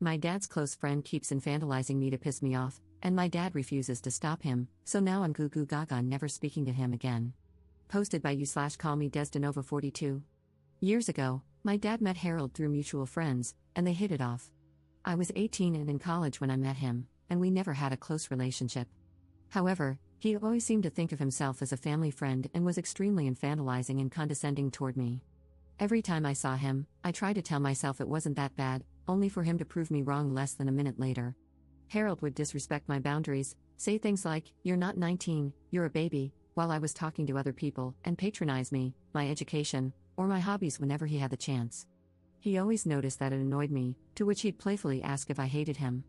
My dad's close friend keeps infantilizing me to piss me off, and my dad refuses to stop him, so now I'm goo goo gaga never speaking to him again. Posted by you/call me Desdenova 42. Years ago, my dad met Harold through mutual friends, and they hit it off. I was 18 and in college when I met him, and we never had a close relationship. However, he always seemed to think of himself as a family friend and was extremely infantilizing and condescending toward me. Every time I saw him, I tried to tell myself it wasn't that bad, only for him to prove me wrong less than a minute later. Harold would disrespect my boundaries, say things like, "You're not 19, you're a baby," while I was talking to other people, and patronize me, my education, or my hobbies whenever he had the chance. He always noticed that it annoyed me, to which he'd playfully ask if I hated him.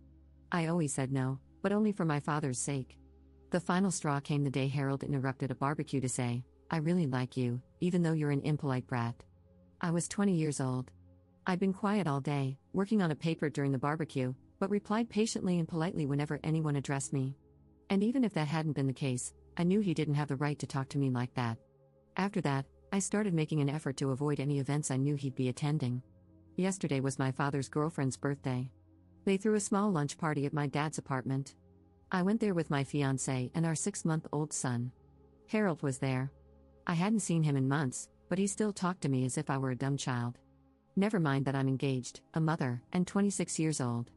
I always said no, but only for my father's sake. The final straw came the day Harold interrupted a barbecue to say, "I really like you, even though you're an impolite brat." I was 20 years old. I'd been quiet all day, working on a paper during the barbecue, but replied patiently and politely whenever anyone addressed me. And even if that hadn't been the case, I knew he didn't have the right to talk to me like that. After that, I started making an effort to avoid any events I knew he'd be attending. Yesterday was my father's girlfriend's birthday. They threw a small lunch party at my dad's apartment. I went there with my fiancé and our 6-month-old son. Harold was there. I hadn't seen him in months, but he still talked to me as if I were a dumb child. Never mind that I'm engaged, a mother, and 26 years old.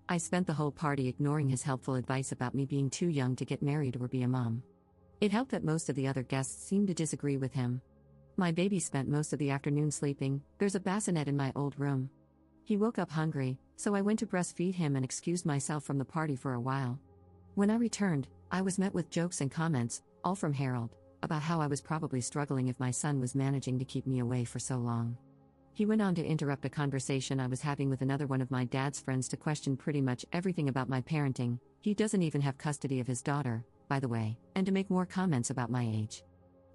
I spent the whole party ignoring his helpful advice about me being too young to get married or be a mom. It helped that most of the other guests seemed to disagree with him. My baby spent most of the afternoon sleeping. There's a bassinet in my old room. He woke up hungry, so I went to breastfeed him and excused myself from the party for a while. When I returned, I was met with jokes and comments, all from Harold, about how I was probably struggling if my son was managing to keep me away for so long. He went on to interrupt a conversation I was having with another one of my dad's friends to question pretty much everything about my parenting. He doesn't even have custody of his daughter, by the way, and to make more comments about my age.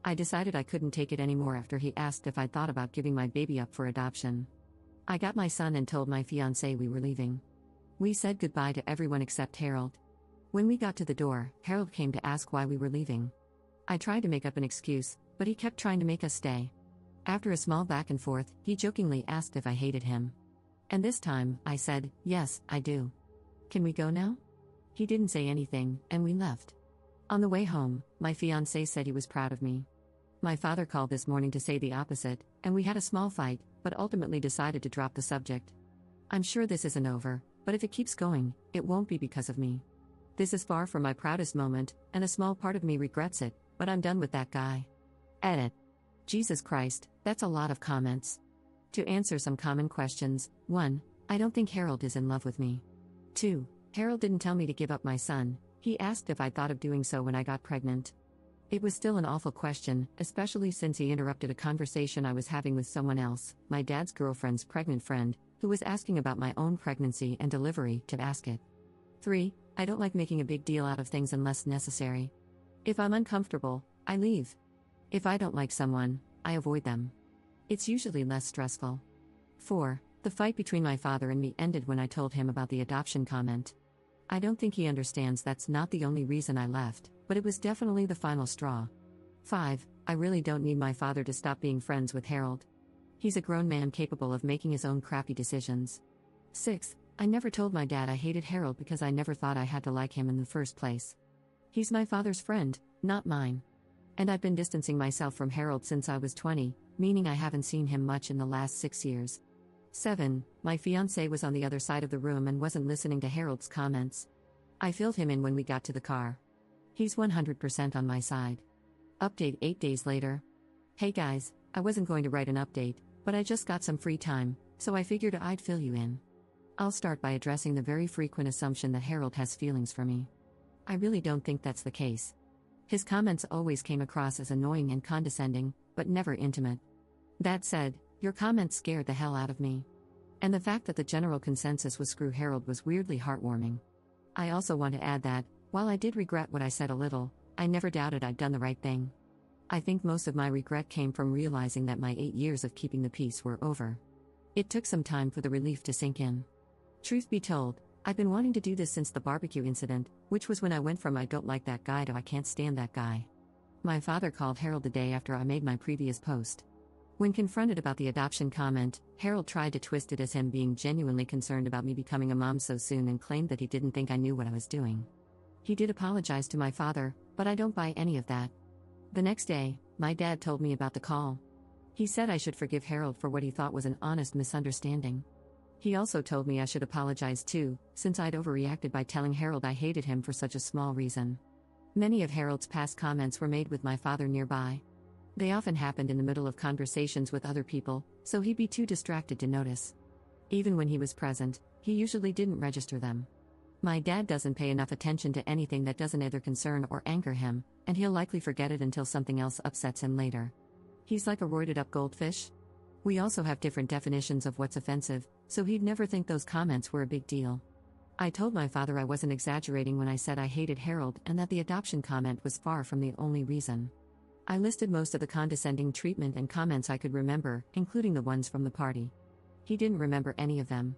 I decided I couldn't take it anymore after he asked if I'd thought about giving my baby up for adoption. I got my son and told my fiancé we were leaving. We said goodbye to everyone except Harold. When we got to the door, Harold came to ask why we were leaving. I tried to make up an excuse, but he kept trying to make us stay. After a small back and forth, he jokingly asked if I hated him. And this time, I said, "Yes, I do. Can we go now?" He didn't say anything, and we left. On the way home, my fiancé said he was proud of me. My father called this morning to say the opposite, and we had a small fight, but ultimately decided to drop the subject. I'm sure this isn't over, but if it keeps going, it won't be because of me. This is far from my proudest moment, and a small part of me regrets it, but I'm done with that guy. Edit. Jesus Christ, that's a lot of comments. To answer some common questions: 1. I don't think Harold is in love with me. 2. Harold didn't tell me to give up my son, he asked if I thought of doing so when I got pregnant. It was still an awful question, especially since he interrupted a conversation I was having with someone else, my dad's girlfriend's pregnant friend, who was asking about my own pregnancy and delivery, to ask it. 3. I don't like making a big deal out of things unless necessary. If I'm uncomfortable, I leave. If I don't like someone, I avoid them. It's usually less stressful. 4. The fight between my father and me ended when I told him about the adoption comment. I don't think he understands that's not the only reason I left, but it was definitely the final straw. 5. I really don't need my father to stop being friends with Harold. He's a grown man capable of making his own crappy decisions. 6. I never told my dad I hated Harold because I never thought I had to like him in the first place. He's my father's friend, not mine. And I've been distancing myself from Harold since I was 20, meaning I haven't seen him much in the last 6 years. 7. My fiancé was on the other side of the room and wasn't listening to Harold's comments. I filled him in when we got to the car. He's 100% on my side. Update 8 days later. Hey guys, I wasn't going to write an update, but I just got some free time, so I figured I'd fill you in. I'll start by addressing the very frequent assumption that Harold has feelings for me. I really don't think that's the case. His comments always came across as annoying and condescending, but never intimate. That said, your comments scared the hell out of me. And the fact that the general consensus was screw Harold was weirdly heartwarming. I also want to add that, while I did regret what I said a little, I never doubted I'd done the right thing. I think most of my regret came from realizing that my 8 years of keeping the peace were over. It took some time for the relief to sink in. Truth be told, I've been wanting to do this since the barbecue incident, which was when I went from I don't like that guy to I can't stand that guy. My father called Harold the day after I made my previous post. When confronted about the adoption comment, Harold tried to twist it as him being genuinely concerned about me becoming a mom so soon and claimed that he didn't think I knew what I was doing. He did apologize to my father, but I don't buy any of that. The next day, my dad told me about the call. He said I should forgive Harold for what he thought was an honest misunderstanding. He also told me I should apologize too, since I'd overreacted by telling Harold I hated him for such a small reason. Many of Harold's past comments were made with my father nearby. They often happened in the middle of conversations with other people, so he'd be too distracted to notice. Even when he was present, he usually didn't register them. My dad doesn't pay enough attention to anything that doesn't either concern or anger him, and he'll likely forget it until something else upsets him later. He's like a roided-up goldfish. We also have different definitions of what's offensive, so he'd never think those comments were a big deal. I told my father I wasn't exaggerating when I said I hated Harold and that the adoption comment was far from the only reason. I listed most of the condescending treatment and comments I could remember, including the ones from the party. He didn't remember any of them.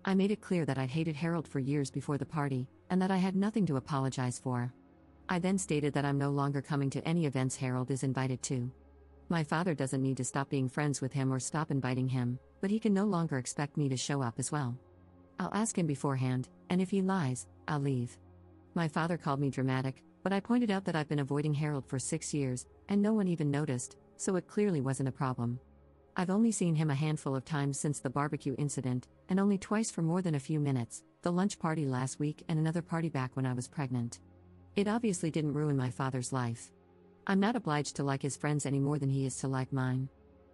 I made it clear that I'd hated Harold for years before the party, and that I had nothing to apologize for. I then stated that I'm no longer coming to any events Harold is invited to. My father doesn't need to stop being friends with him or stop inviting him, but he can no longer expect me to show up as well. I'll ask him beforehand, and if he lies, I'll leave. My father called me dramatic, but I pointed out that I've been avoiding Harold for 6 years, and no one even noticed, so it clearly wasn't a problem. I've only seen him a handful of times since the barbecue incident, and only twice for more than a few minutes, the lunch party last week and another party back when I was pregnant. It obviously didn't ruin my father's life. I'm not obliged to like his friends any more than he is to like mine.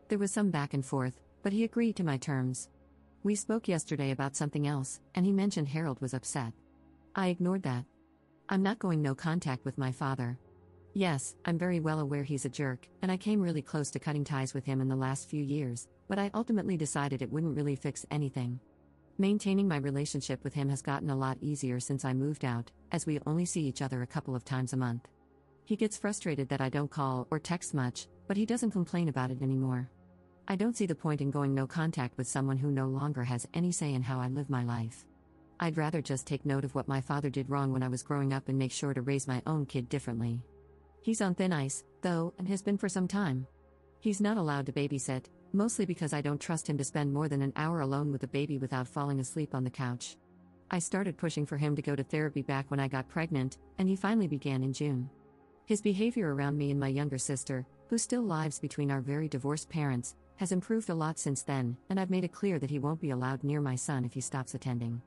There was some back and forth, but he agreed to my terms. We spoke yesterday about something else, and he mentioned Harold was upset. I ignored that. I'm not going no contact with my father. Yes, I'm very well aware he's a jerk, and I came really close to cutting ties with him in the last few years, but I ultimately decided it wouldn't really fix anything. Maintaining my relationship with him has gotten a lot easier since I moved out, as we only see each other a couple of times a month. He gets frustrated that I don't call or text much, but he doesn't complain about it anymore. I don't see the point in going no contact with someone who no longer has any say in how I live my life. I'd rather just take note of what my father did wrong when I was growing up and make sure to raise my own kid differently. He's on thin ice, though, and has been for some time. He's not allowed to babysit, mostly because I don't trust him to spend more than an hour alone with the baby without falling asleep on the couch. I started pushing for him to go to therapy back when I got pregnant, and he finally began in June. His behavior around me and my younger sister, who still lives between our very divorced parents, has improved a lot since then, and I've made it clear that he won't be allowed near my son if he stops attending.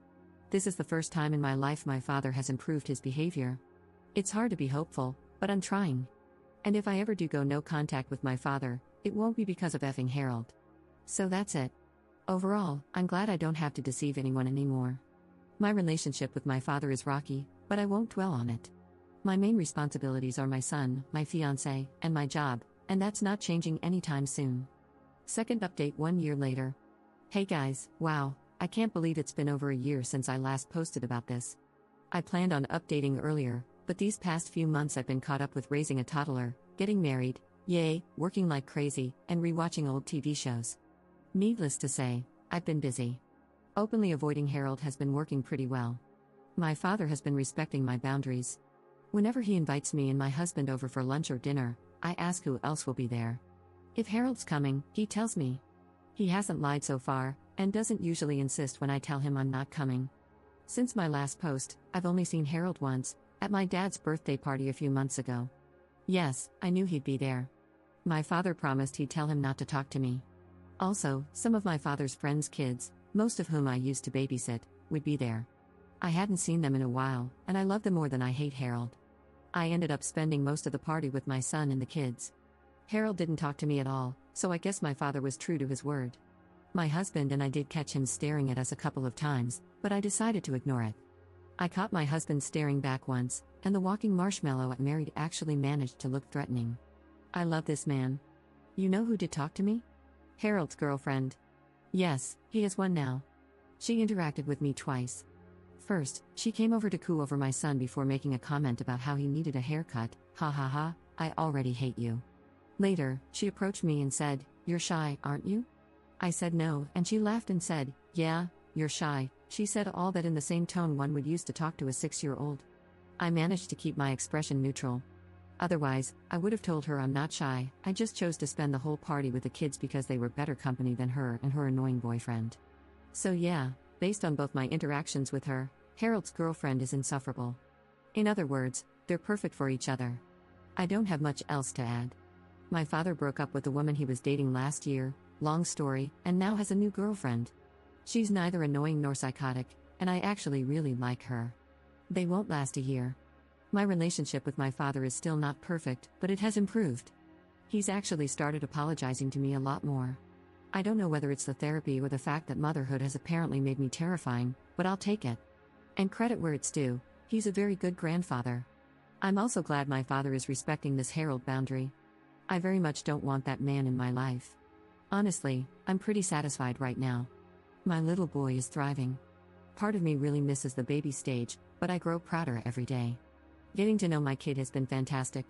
This is the first time in my life my father has improved his behavior. It's hard to be hopeful, but I'm trying. And if I ever do go no contact with my father, it won't be because of effing Harold. So that's it. Overall, I'm glad I don't have to deceive anyone anymore. My relationship with my father is rocky, but I won't dwell on it. My main responsibilities are my son, my fiancé, and my job, and that's not changing anytime soon. Second update 1 year later. Hey guys, wow, I can't believe it's been over a year since I last posted about this. I planned on updating earlier, but these past few months I've been caught up with raising a toddler, getting married, yay, working like crazy, and rewatching old TV shows. Needless to say, I've been busy. Openly avoiding Harold has been working pretty well. My father has been respecting my boundaries. Whenever he invites me and my husband over for lunch or dinner, I ask who else will be there. If Harold's coming, he tells me. He hasn't lied so far, and doesn't usually insist when I tell him I'm not coming. Since my last post, I've only seen Harold once, at my dad's birthday party a few months ago. Yes, I knew he'd be there. My father promised he'd tell him not to talk to me. Also, some of my father's friends' kids, most of whom I used to babysit, would be there. I hadn't seen them in a while, and I love them more than I hate Harold. I ended up spending most of the party with my son and the kids. Harold didn't talk to me at all, so I guess my father was true to his word. My husband and I did catch him staring at us a couple of times, but I decided to ignore it. I caught my husband staring back once, and the walking marshmallow I married actually managed to look threatening. I love this man. You know who did talk to me? Harold's girlfriend. Yes, he has one now. She interacted with me twice. First, she came over to coo over my son before making a comment about how he needed a haircut. Ha ha ha, I already hate you. Later, she approached me and said, "You're shy, aren't you?" I said no, and she laughed and said, "Yeah, you're shy." She said all that in the same tone one would use to talk to a 6-year-old. I managed to keep my expression neutral. Otherwise, I would have told her I'm not shy, I just chose to spend the whole party with the kids because they were better company than her and her annoying boyfriend. So yeah, based on both my interactions with her, Harold's girlfriend is insufferable. In other words, they're perfect for each other. I don't have much else to add. My father broke up with the woman he was dating last year, long story, and now has a new girlfriend. She's neither annoying nor psychotic, and I actually really like her. They won't last a year. My relationship with my father is still not perfect, but it has improved. He's actually started apologizing to me a lot more. I don't know whether it's the therapy or the fact that motherhood has apparently made me terrifying, but I'll take it. And credit where it's due, he's a very good grandfather. I'm also glad my father is respecting this Harold boundary. I very much don't want that man in my life. Honestly, I'm pretty satisfied right now. My little boy is thriving. Part of me really misses the baby stage, but I grow prouder every day. Getting to know my kid has been fantastic,